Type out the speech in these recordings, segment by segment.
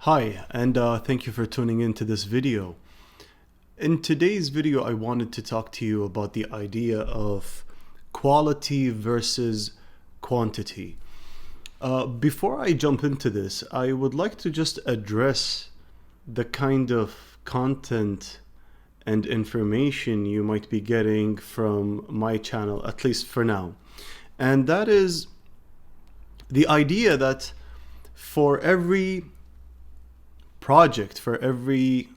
Hi, and thank you for tuning into this video. In today's video, I wanted to talk to you about the idea of quality versus quantity. Before I jump into this, I would like to just address the kind of content and information you might be getting from my channel, at least for now. And that is the idea that for every project, for every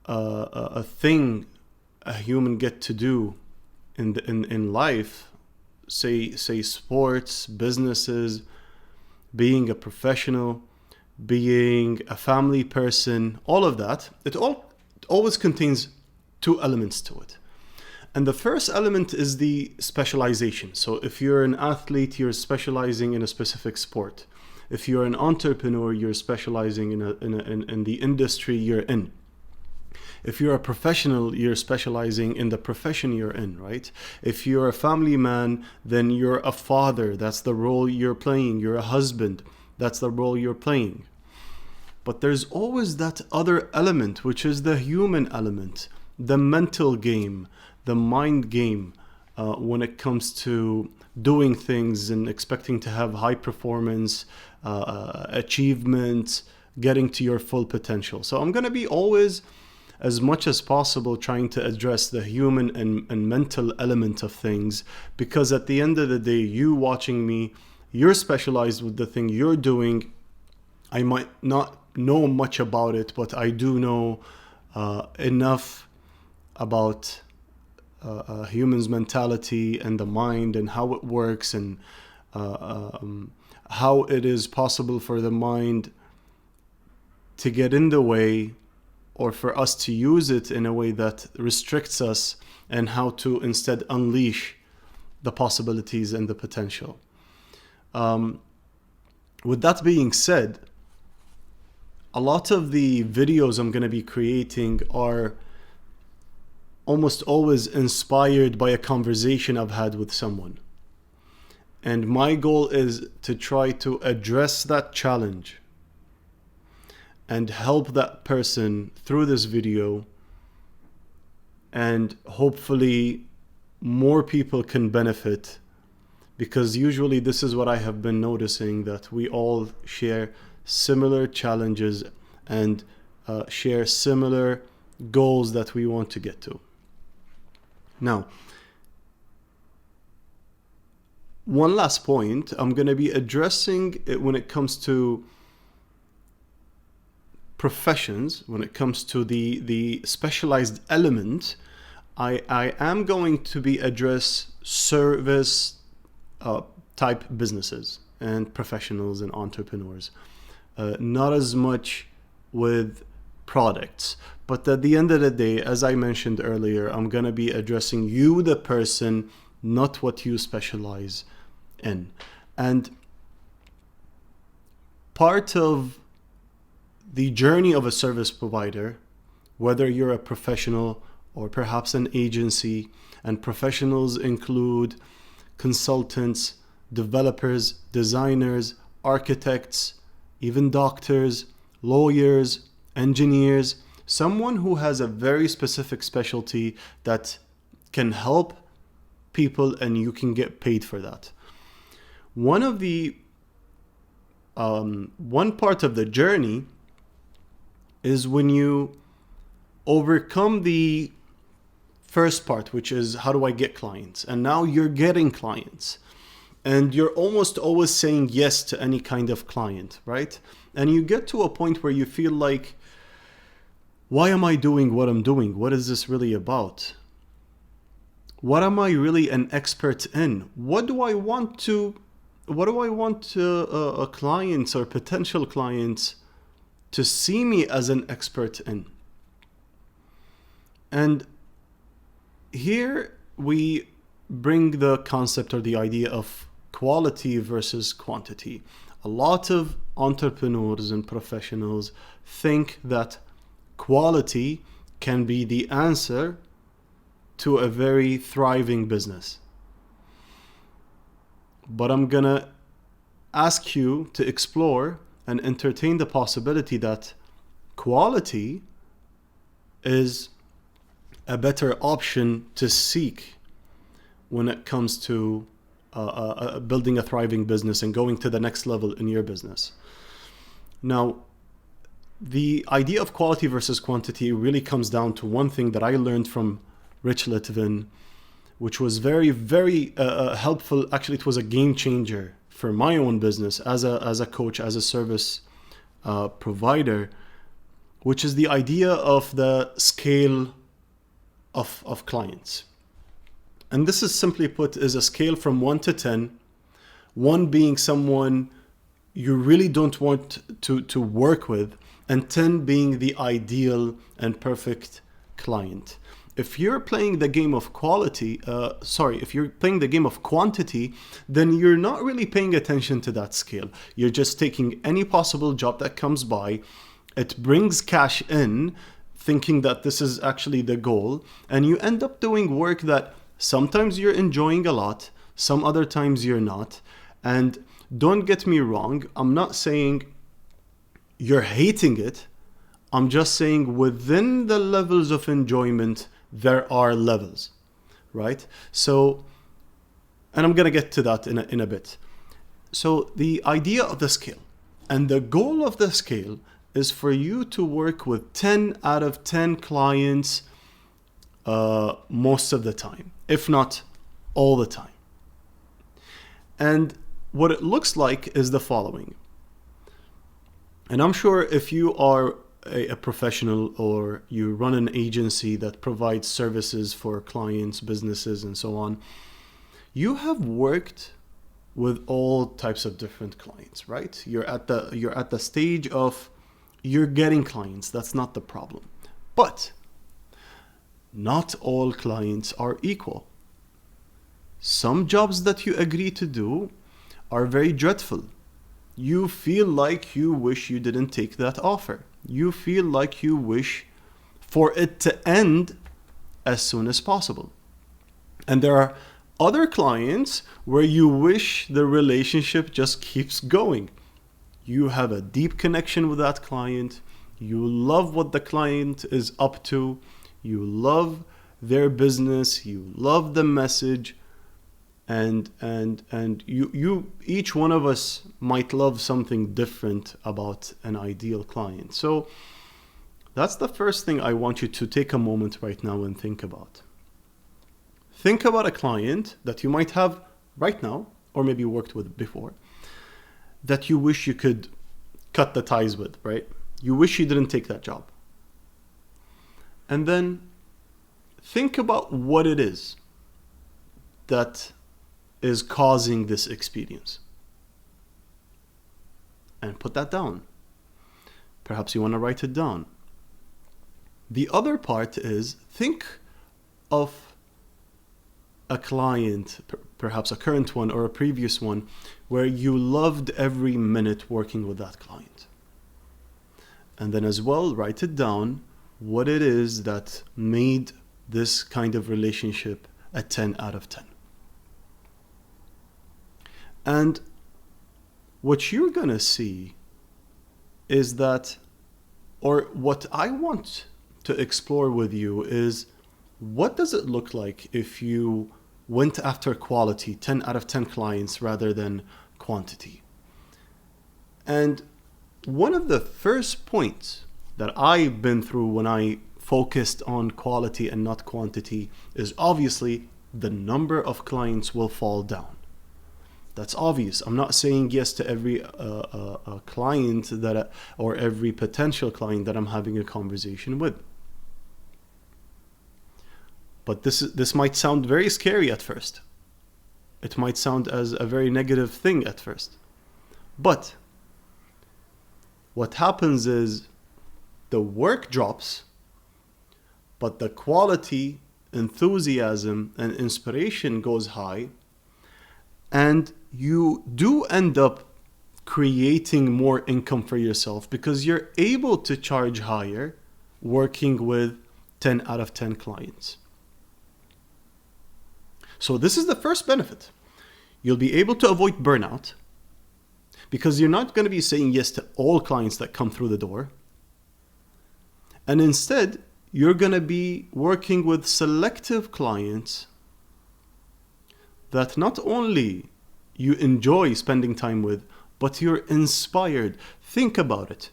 a thing a human get to do in life, say sports, businesses, being a professional, being a family person, all of that, it always contains two elements to it. And the first element is the specialization. So if you're an athlete, you're specializing in a specific sport. If you're an entrepreneur, you're specializing in the industry you're in. If you're a professional, you're specializing in the profession you're in, right? If you're a family man, then you're a father. That's the role you're playing. You're a husband. That's the role you're playing. But there's always that other element, which is the human element, the mental game, the mind game, when it comes to doing things and expecting to have high performance, achievement, getting to your full potential. So I'm going to be always, as much as possible, trying to address the human and mental element of things, because at the end of the day, you watching me, you're specialized with the thing you're doing. I might not know much about it, but I do know enough about human's mentality and the mind and how it works, and how it is possible for the mind to get in the way, or for us to use it in a way that restricts us, and how to instead unleash the possibilities and the potential. With that being said, a lot of the videos I'm going to be creating are almost always inspired by a conversation I've had with someone. And my goal is to try to address that challenge and help that person through this video, and hopefully more people can benefit, because usually this is what I have been noticing, that we all share similar challenges and share similar goals that we want to get to. Now, one last point I'm going to be addressing it when it comes to professions, when it comes to the specialized element. I am going to be address service type businesses and professionals and entrepreneurs, not as much with products. But at the end of the day, as I mentioned earlier, I'm going to be addressing you, the person, not what you specialize in. And part of the journey of a service provider, whether you're a professional or perhaps an agency, and professionals include consultants, developers, designers, architects, even doctors, lawyers, engineers, someone who has a very specific specialty that can help people and you can get paid for that. One part of the journey is when you overcome the first part, which is how do I get clients? And now you're getting clients, and you're almost always saying yes to any kind of client, right? And you get to a point where you feel like, why am I doing what I'm doing? What is this really about? What am I really an expert in? What do I want clients or potential clients to see me as an expert in? And here we bring the concept or the idea of quality versus quantity. A lot of entrepreneurs and professionals think that quality can be the answer to a very thriving business. But I'm gonna ask you to explore and entertain the possibility that quality is a better option to seek when it comes to building a thriving business and going to the next level in your business. Now, the idea of quality versus quantity really comes down to one thing that I learned from Rich Litvin, which was very, very helpful. Actually, it was a game changer for my own business as a coach, as a service provider, which is the idea of the scale of clients. And this is simply put is a scale from 1 to 10, 1 being someone you really don't want to work with, and 10 being the ideal and perfect client. If you're playing the game of if you're playing the game of quantity, then you're not really paying attention to that scale. You're just taking any possible job that comes by. It brings cash in, thinking that this is actually the goal, and you end up doing work that sometimes you're enjoying a lot, some other times you're not. And don't get me wrong, I'm not saying you're hating it. I'm just saying within the levels of enjoyment, there are levels, right? So, and I'm going to get to that in a bit. So the idea of the scale and the goal of the scale is for you to work with 10 out of 10 clients most of the time, if not all the time. And what it looks like is the following. And I'm sure if you are a professional or you run an agency that provides services for clients, businesses, and so on, you have worked with all types of different clients, right? You're at the stage of you're getting clients. That's not the problem. But not all clients are equal. Some jobs that you agree to do are very dreadful. You feel like you wish you didn't take that offer. You feel like you wish for it to end as soon as possible. And there are other clients where you wish the relationship just keeps going. You have a deep connection with that client. You love what the client is up to. You love their business. You love the message. And you each one of us might love something different about an ideal client. So that's the first thing I want you to take a moment right now and think about. Think about a client that you might have right now, or maybe worked with before, that you wish you could cut the ties with, right? You wish you didn't take that job. And then think about what it is that is causing this experience. And put that down. Perhaps you want to write it down. The other part is think of a client, perhaps a current one or a previous one, where you loved every minute working with that client. And then as well, write it down what it is that made this kind of relationship a 10 out of 10. And what you're going to see is that, or what I want to explore with you is, what does it look like if you went after quality, 10 out of 10 clients rather than quantity? And one of the first points that I've been through when I focused on quality and not quantity is obviously the number of clients will fall down. That's obvious. I'm not saying yes to every client or every potential client that I'm having a conversation with. But this might sound very scary at first. It might sound as a very negative thing at first. But what happens is the work drops, but the quality, enthusiasm, and inspiration goes high, and you do end up creating more income for yourself because you're able to charge higher working with 10 out of 10 clients. So this is the first benefit. You'll be able to avoid burnout because you're not going to be saying yes to all clients that come through the door. And instead, you're going to be working with selective clients that not only you enjoy spending time with, but you're inspired. Think about it.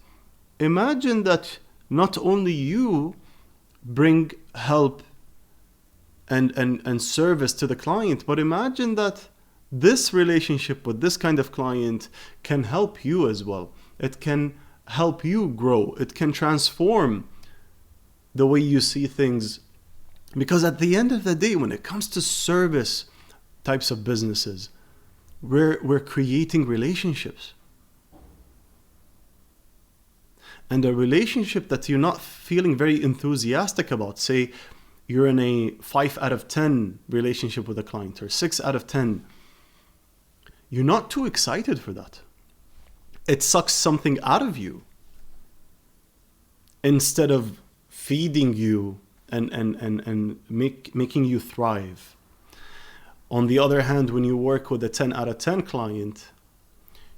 Imagine that not only you bring help and service to the client, but imagine that this relationship with this kind of client can help you as well. It can help you grow. It can transform the way you see things. Because at the end of the day, when it comes to service types of businesses, we're creating relationships. And a relationship that you're not feeling very enthusiastic about, say you're in a 5 out of 10 relationship with a client or 6 out of 10, you're not too excited for that. It sucks something out of you instead of feeding you and making you thrive. On the other hand, when you work with a 10 out of 10 client,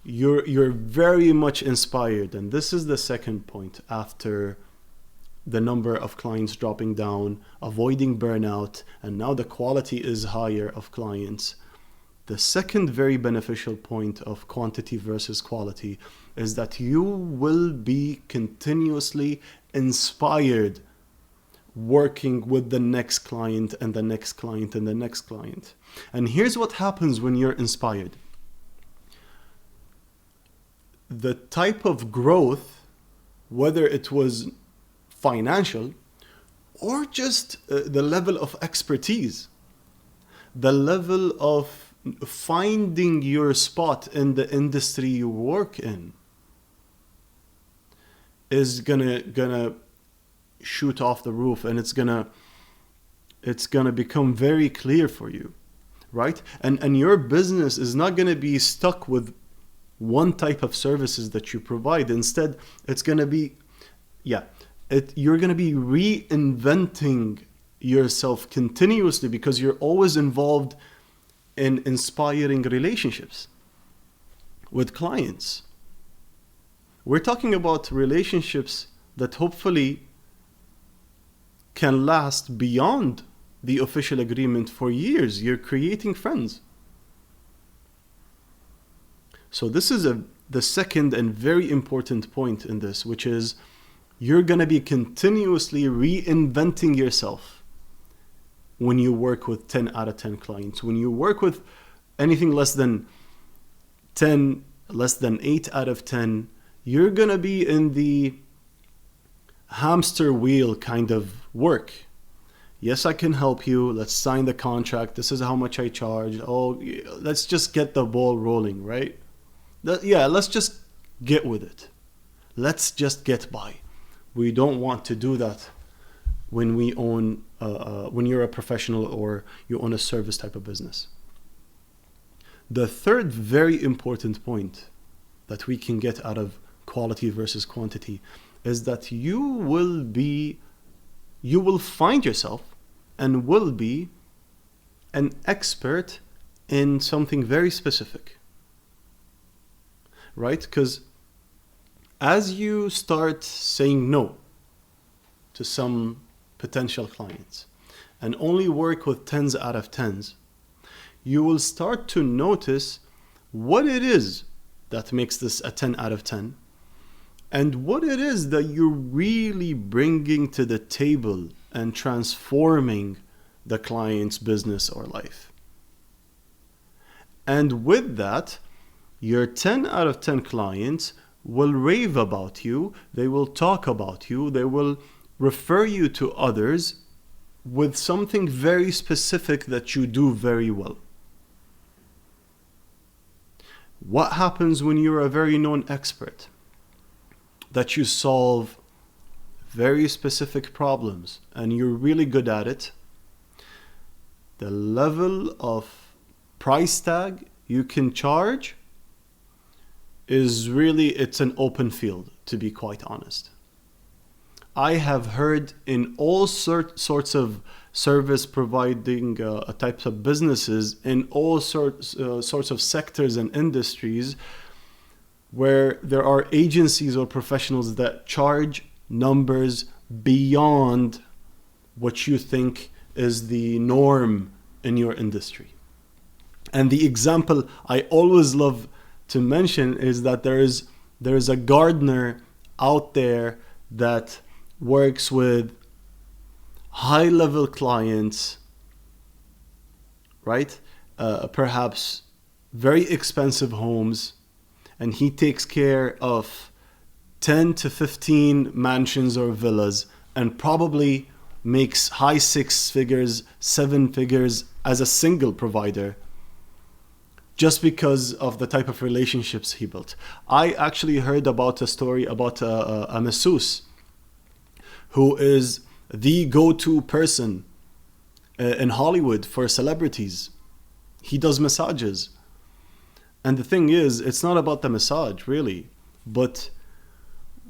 you're very much inspired. And this is the second point after the number of clients dropping down, avoiding burnout, and now the quality is higher of clients. The second very beneficial point of quantity versus quality is that you will be continuously inspired working with the next client and the next client and the next client. And here's what happens when you're inspired. The type of growth, whether it was financial or just the level of expertise, the level of finding your spot in the industry you work in, is gonna shoot off the roof, and it's gonna become very clear for you, right? And your business is not gonna be stuck with one type of services that you provide. Instead, it's gonna be, you're gonna be reinventing yourself continuously because you're always involved in inspiring relationships with clients. We're talking about relationships that hopefully can last beyond the official agreement for years. You're creating friends. So this is the second and very important point in this, which is you're going to be continuously reinventing yourself when you work with 10 out of 10 clients. When you work with anything less than 10, less than 8 out of 10, you're going to be in the hamster wheel kind of work. Yes, I can help you. Let's sign the contract. This is how much I charge. Oh, let's just get the ball rolling, right? Let's just get with it. Let's just get by. We don't want to do that when we own, when you're a professional or you own a service type of business. The third very important point that we can get out of quality versus quantity is that you will find yourself and will be an expert in something very specific, right? Because as you start saying no to some potential clients and only work with 10s out of 10s, you will start to notice what it is that makes this a 10 out of 10 and what it is that you're really bringing to the table and transforming the client's business or life. And with that, your 10 out of 10 clients will rave about you, they will talk about you, they will refer you to others with something very specific that you do very well. What happens when you're a very known expert? That you solve very specific problems and you're really good at it. The level of price tag you can charge is really, it's an open field, to be quite honest. I have heard in all sorts of service providing types of businesses, in all sorts of sectors and industries, where there are agencies or professionals that charge numbers beyond what you think is the norm in your industry. And the example I always love to mention is that there is a gardener out there that works with high level clients, right? Perhaps very expensive homes, and he takes care of 10 to 15 mansions or villas and probably makes high 6 figures, 7 figures as a single provider, just because of the type of relationships he built. I actually heard about a story about a masseuse who is the go-to person in Hollywood for celebrities. He does massages. And the thing is, it's not about the massage, really. But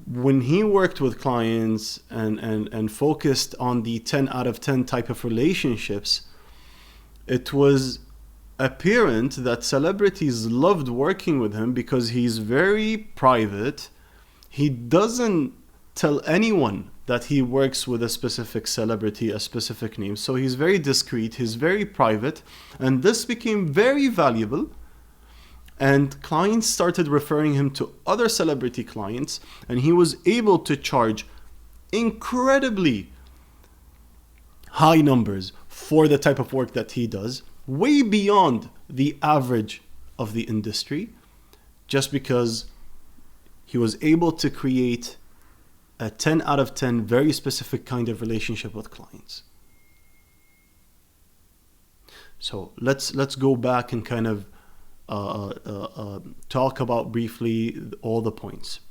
when he worked with clients and focused on the 10 out of 10 type of relationships, it was apparent that celebrities loved working with him because he's very private. He doesn't tell anyone that he works with a specific celebrity, a specific name. So he's very discreet, he's very private, and this became very valuable. And clients started referring him to other celebrity clients, and he was able to charge incredibly high numbers for the type of work that he does, way beyond the average of the industry, just because he was able to create a 10 out of 10 very specific kind of relationship with clients. So let's go back and kind of talk about briefly all the points.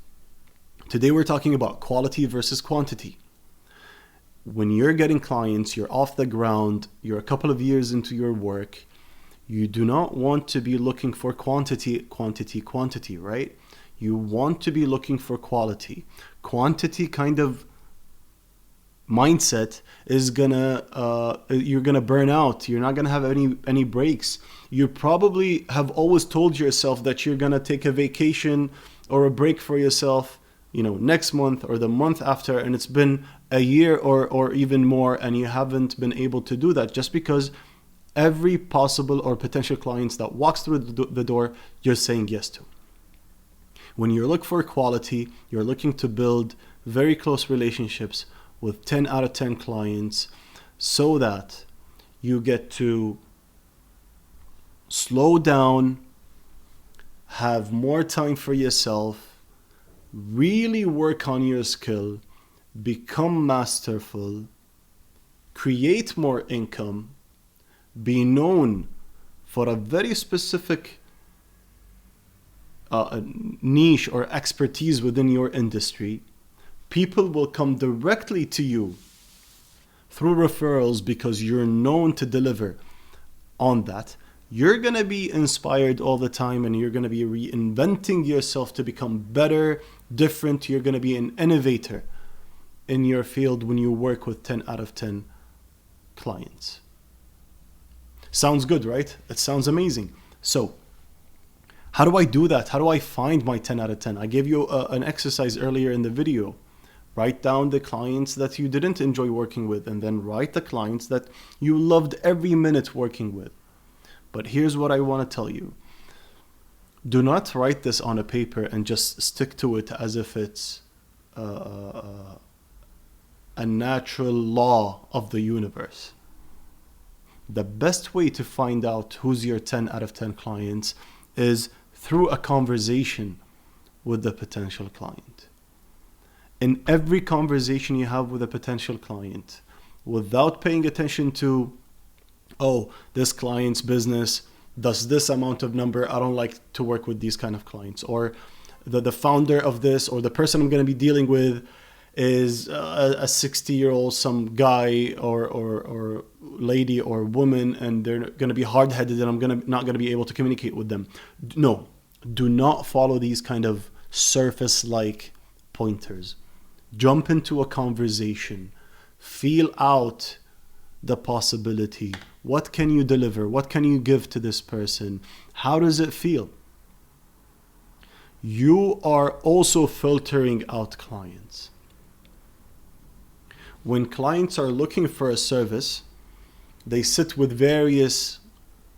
Today we're talking about quality versus quantity. When you're getting clients, you're off the ground, you're a couple of years into your work, you do not want to be looking for quantity, right? You want to be looking for quality. Quantity kind of mindset is you're gonna burn out. You're not gonna have any breaks. You probably have always told yourself that you're gonna take a vacation or a break for yourself, next month or the month after, and it's been a year or even more, and you haven't been able to do that just because every possible or potential clients that walks through the door, you're saying yes to. When you look for quality, you're looking to build very close relationships with 10 out of 10 clients so that you get to slow down, have more time for yourself, really work on your skill, become masterful, create more income, be known for a very specific niche or expertise within your industry. People will come directly to you through referrals because you're known to deliver on that. You're going to be inspired all the time, and you're going to be reinventing yourself to become better, different. You're going to be an innovator in your field when you work with 10 out of 10 clients. Sounds good, right? It sounds amazing. So how do I do that? How do I find my 10 out of 10? I gave you an exercise earlier in the video. Write down the clients that you didn't enjoy working with, and then write the clients that you loved every minute working with. But here's what I want to tell you. Do not write this on a paper and just stick to it as if it's a natural law of the universe. The best way to find out who's your 10 out of 10 clients is through a conversation with the potential client. In every conversation you have with a potential client, without paying attention to, oh, this client's business does this amount of number, I don't like to work with these kind of clients, or the founder of this, or the person I'm going to be dealing with is a 60-year-old, some guy or lady or woman, and they're going to be hard-headed, and I'm not going to be able to communicate with them. No, do not follow these kind of surface-like pointers. Jump into a conversation. Feel out the possibility. What can you deliver? What can you give to this person? How does it feel? you are also filtering out clients. When clients are looking for a service, they sit with various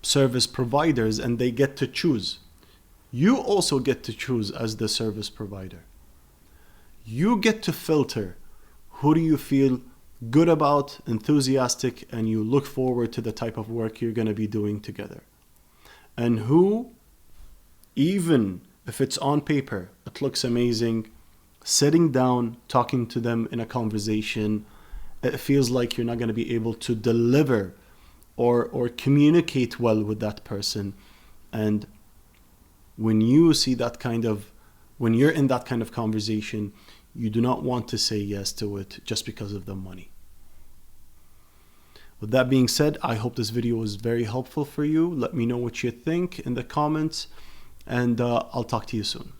service providers and they get to choose. You also get to choose as the service provider. You get to filter who do you feel good about, enthusiastic, and you look forward to the type of work you're going to be doing together. And who, even if it's on paper, it looks amazing, sitting down, talking to them in a conversation, it feels like you're not going to be able to deliver or communicate well with that person. And when you see that kind of, when you're in that kind of conversation, you do not want to say yes to it just because of the money. With that being said, I hope this video was very helpful for you. Let me know what you think in the comments, and I'll talk to you soon.